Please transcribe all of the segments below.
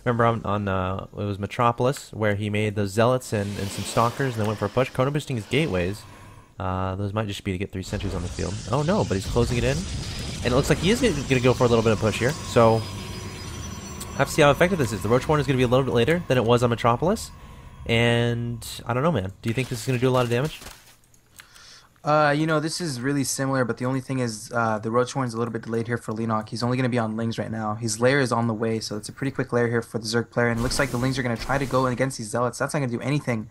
Remember on it was Metropolis where he made those zealots and some stalkers and then went for a push. Chrono boosting his gateways. Those might just be to get 3 sentries on the field. Oh no, but he's closing it in. And it looks like he is going to go for a little bit of push here. So, have to see how effective this is. The Roach Warren is going to be a little bit later than it was on Metropolis. And, I don't know, man. Do you think this is going to do a lot of damage? You know, this is really similar, but the only thing is the Roach Warren's a little bit delayed here for Leenock. He's only going to be on Lings right now. His lair is on the way, so it's a pretty quick lair here for the Zerg player. And it looks like the Lings are going to try to go against these Zealots. That's not going to do anything.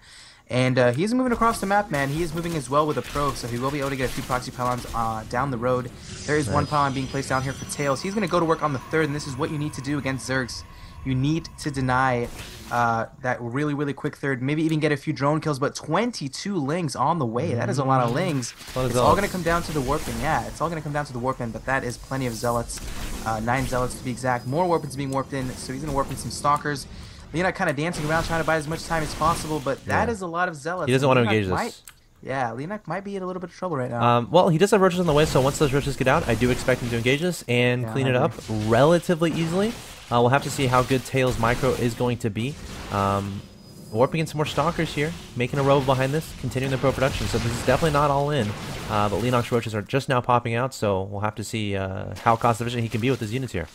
And he is moving across the map, man. He is moving as well with a probe, so he will be able to get a few proxy pylons down the road. There is one pylon being placed down here for Tails. He's going to go to work on the third, and this is what you need to do against Zergs. You need to deny that really, really quick third. Maybe even get a few drone kills, but 22 Lings on the way. That is a lot of Lings. It's all going to come down to the Warping. Yeah, it's all going to come down to the Warping, but that is plenty of Zealots. 9 Zealots to be exact. More Warpings being warped in, so he's going to warp in some Stalkers. Leenock kind of dancing around trying to buy as much time as possible, but that is a lot of Zealots. He doesn't want to engage this. Yeah, Leenock might be in a little bit of trouble right now. Well, he does have roaches on the way, so once those roaches get out, I do expect him to engage this and clean it up relatively easily. We'll have to see how good Tails Micro is going to be. Warping in some more Stalkers here, making a row behind this, continuing the pro production. So this is definitely not all in, but Leenock's roaches are just now popping out, so we'll have to see how cost efficient he can be with his units here.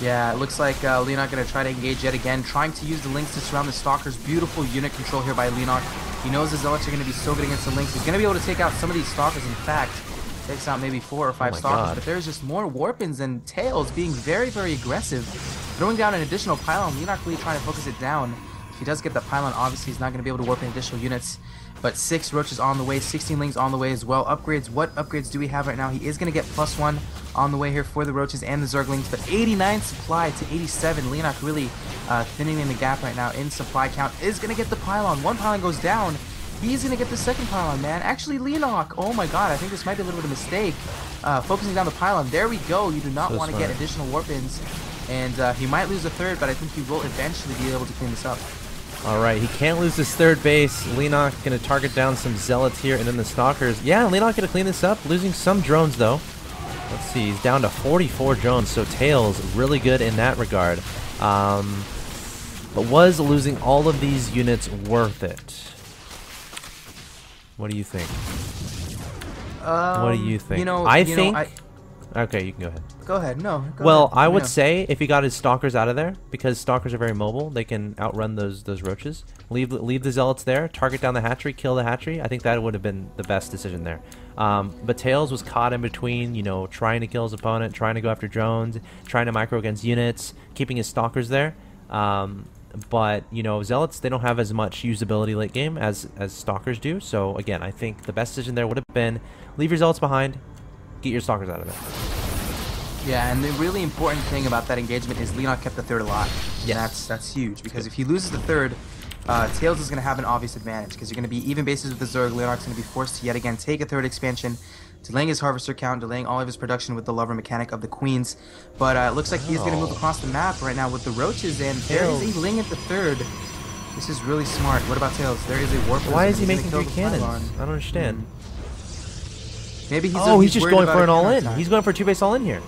Yeah, it looks like Leenock going to try to engage yet again, trying to use the Lynx to surround the Stalkers. Beautiful unit control here by Leenock. He knows the Zealots are going to be so good against the Lynx. He's going to be able to take out some of these Stalkers. In fact, takes out maybe 4 or 5 Stalkers, but there's just more Warpins and Tails being very, very aggressive. Throwing down an additional pylon. Leenock really trying to focus it down. If he does get the pylon, obviously he's not going to be able to warp in additional units. But 6 Roaches on the way, 16 Lings on the way as well. Upgrades, what upgrades do we have right now? He is going to get +1 on the way here for the Roaches and the Zerglings, but 89 supply to 87. Leenock really thinning in the gap right now in supply count. Is going to get the pylon. One pylon goes down. He's going to get the second pylon, man. Actually, Leenock, oh my god, I think this might be a little bit of a mistake. Focusing down the pylon. There we go. You do not want to get additional warp-ins. And he might lose a third, but I think he will eventually be able to clean this up. Alright, he can't lose his third base. Leenock going to target down some Zealots here, and then the Stalkers. Yeah, Leenock going to clean this up, losing some drones, though. Let's see, he's down to 44 drones, so Tails really good in that regard. But was losing all of these units worth it? What do you think? What do you think? I think... Okay, you can go ahead. Go ahead. No. Well, I would say if he got his Stalkers out of there, because Stalkers are very mobile, they can outrun those Roaches. Leave the Zealots there, target down the hatchery, kill the hatchery. I think that would have been the best decision there. But Tails was caught in between, you know, trying to kill his opponent, trying to go after drones, trying to micro against units, keeping his Stalkers there. But, you know, Zealots, they don't have as much usability late game as Stalkers do. So, again, I think the best decision there would have been leave your Zealots behind, get your Stalkers out of there. Yeah, and the really important thing about that engagement is Leenock kept the third alive. Yeah, that's huge, because if he loses the third, Tails is going to have an obvious advantage, because you're going to be even bases with the Zerg. Leenock's going to be forced to yet again take a third expansion, delaying his Harvester count, delaying all of his production with the Lover mechanic of the Queens. But it looks like he's going to move across the map right now with the Roaches, and there is a Ling at the third. This is really smart. What about Tails? There is a Warp. Why is he making 3 cannons? I don't understand. Maybe he's he's just going for an all-in. He's going for a 2-base all-in here.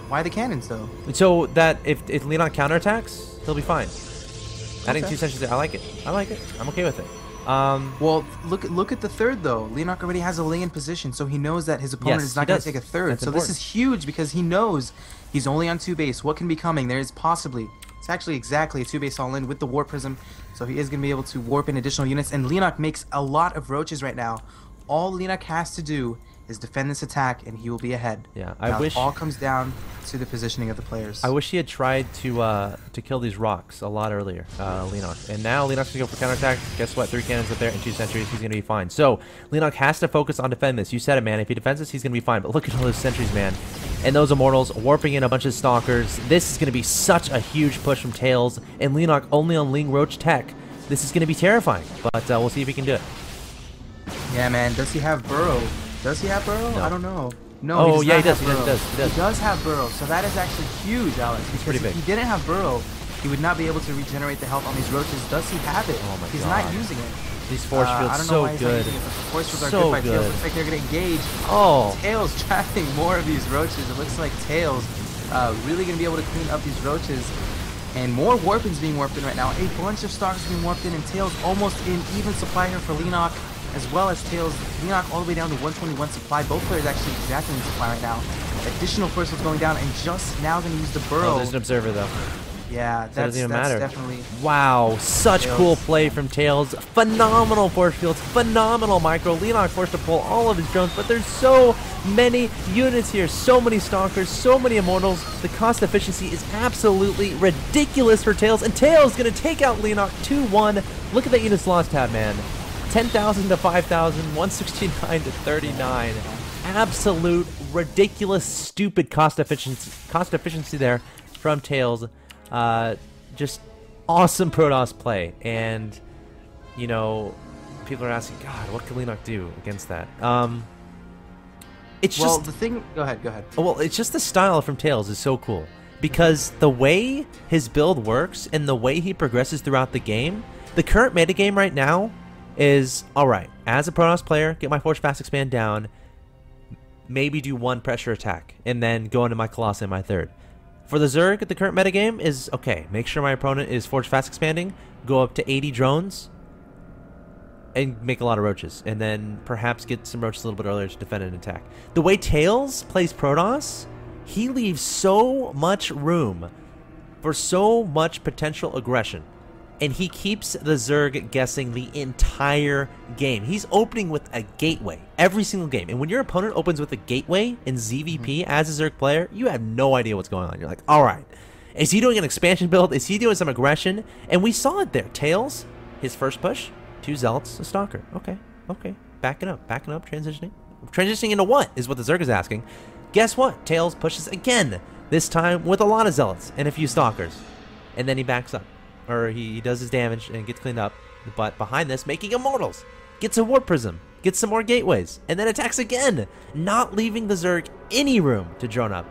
Why the cannons, though? So that if Leenock counterattacks, he'll be fine. Adding 2 sentries there, I like it. I like it. I'm okay with it. Well, look at the third, though. Leenock already has a Ling in position, so he knows that his opponent is not going to take a third. That's important. This is huge, because he knows he's only on 2 base. What can be coming? There is possibly... It's actually exactly a 2-base all-in with the Warp Prism, so he is going to be able to warp in additional units, and Leenock makes a lot of Roaches right now. All Leenock has to do is defend this attack, and he will be ahead. Yeah, now, it all comes down to the positioning of the players. I wish he had tried to kill these rocks a lot earlier, Leenock. And now Leenock's gonna go for counterattack. Guess what? 3 cannons up there and 2 sentries. He's gonna be fine. So Leenock has to focus on defending this. You said it, man. If he defends this, he's gonna be fine. But look at all those sentries, man. And those Immortals warping in a bunch of Stalkers. This is gonna be such a huge push from Tails, and Leenock only on Ling Roach tech. This is gonna be terrifying. But we'll see if he can do it. Yeah, man. Does he have Burrow? Does he have Burrow? No. I don't know. No, oh, he does. He does have Burrow, so that is actually huge, Alex. He's pretty big. If he didn't have Burrow, he would not be able to regenerate the health on these Roaches. Does he have it? Oh my He's God. not using it. These force fields I don't know so why he's good. Not using it, but the force fields are good by Tails. Looks like they're going to engage. Oh. Tails trapping more of these Roaches. It looks like Tails really going to be able to clean up these Roaches. And more warpings being warped in right now. A bunch of stalkers being warped in, and Tails almost in even supply here for Leenock, as well as Tails. Leenock all the way down to 121 supply. Both players actually exactly in supply right now. Additional first was going down, and just now going to use the burrow. Oh, there's an observer though. Yeah, that's definitely... Wow, such Tails. cool play from Tails. Phenomenal force fields, phenomenal micro. Leenock forced to pull all of his drones, but there's so many units here, so many stalkers, so many immortals. The cost efficiency is absolutely ridiculous for Tails, and Tails gonna take out Leenock 2-1. Look at that units lost tab, man. 10,000 to 5,000, 169 to 39. Absolute ridiculous, stupid cost efficiency there from Tails. Just awesome PrOmise play, and you know, people are asking, God, what can Leenock do against that? It's just the thing. Go ahead. Well, it's just the style from Tails is so cool because the way his build works and the way he progresses throughout the game. The current meta game right now is all right. As a PrOmise player, get my Force Fast Expand down, maybe do one pressure attack, and then go into my Colossus in my third. For the Zerg, the current metagame is, okay, make sure my opponent is Forge Fast Expanding, go up to 80 drones, and make a lot of roaches. And then perhaps get some roaches a little bit earlier to defend and attack. The way Tails plays PrOmise, he leaves so much room for so much potential aggression. And he keeps the Zerg guessing the entire game. He's opening with a gateway every single game. And when your opponent opens with a gateway in ZVP as a Zerg player, you have no idea what's going on. You're like, all right, is he doing an expansion build? Is he doing some aggression? And we saw it there. Tails, his first push, 2 Zealots, a Stalker. Okay. Backing up, transitioning. Transitioning into what is what the Zerg is asking. Guess what? Tails pushes again, this time with a lot of Zealots and a few Stalkers. And then he backs up. Or he does his damage and gets cleaned up, but behind this, making immortals, gets a warp prism, gets some more gateways, and then attacks again, not leaving the Zerg any room to drone up,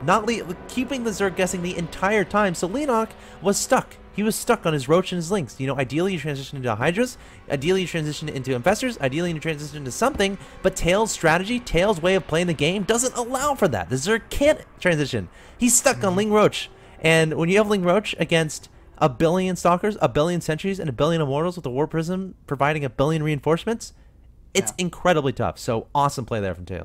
keeping the Zerg guessing the entire time. So Leenock was stuck. He was stuck on his Roach and his Lynx. You know, ideally you transition into Hydras, ideally you transition into Infestors, ideally you transition into something, but Tails' strategy, Tails' way of playing the game doesn't allow for that. The Zerg can't transition. He's stuck on Ling Roach, and when you have Ling Roach against a billion Stalkers, a billion Sentries, and a billion Immortals with a Warp Prism providing a billion reinforcements, it's incredibly tough. So awesome play there from Tails.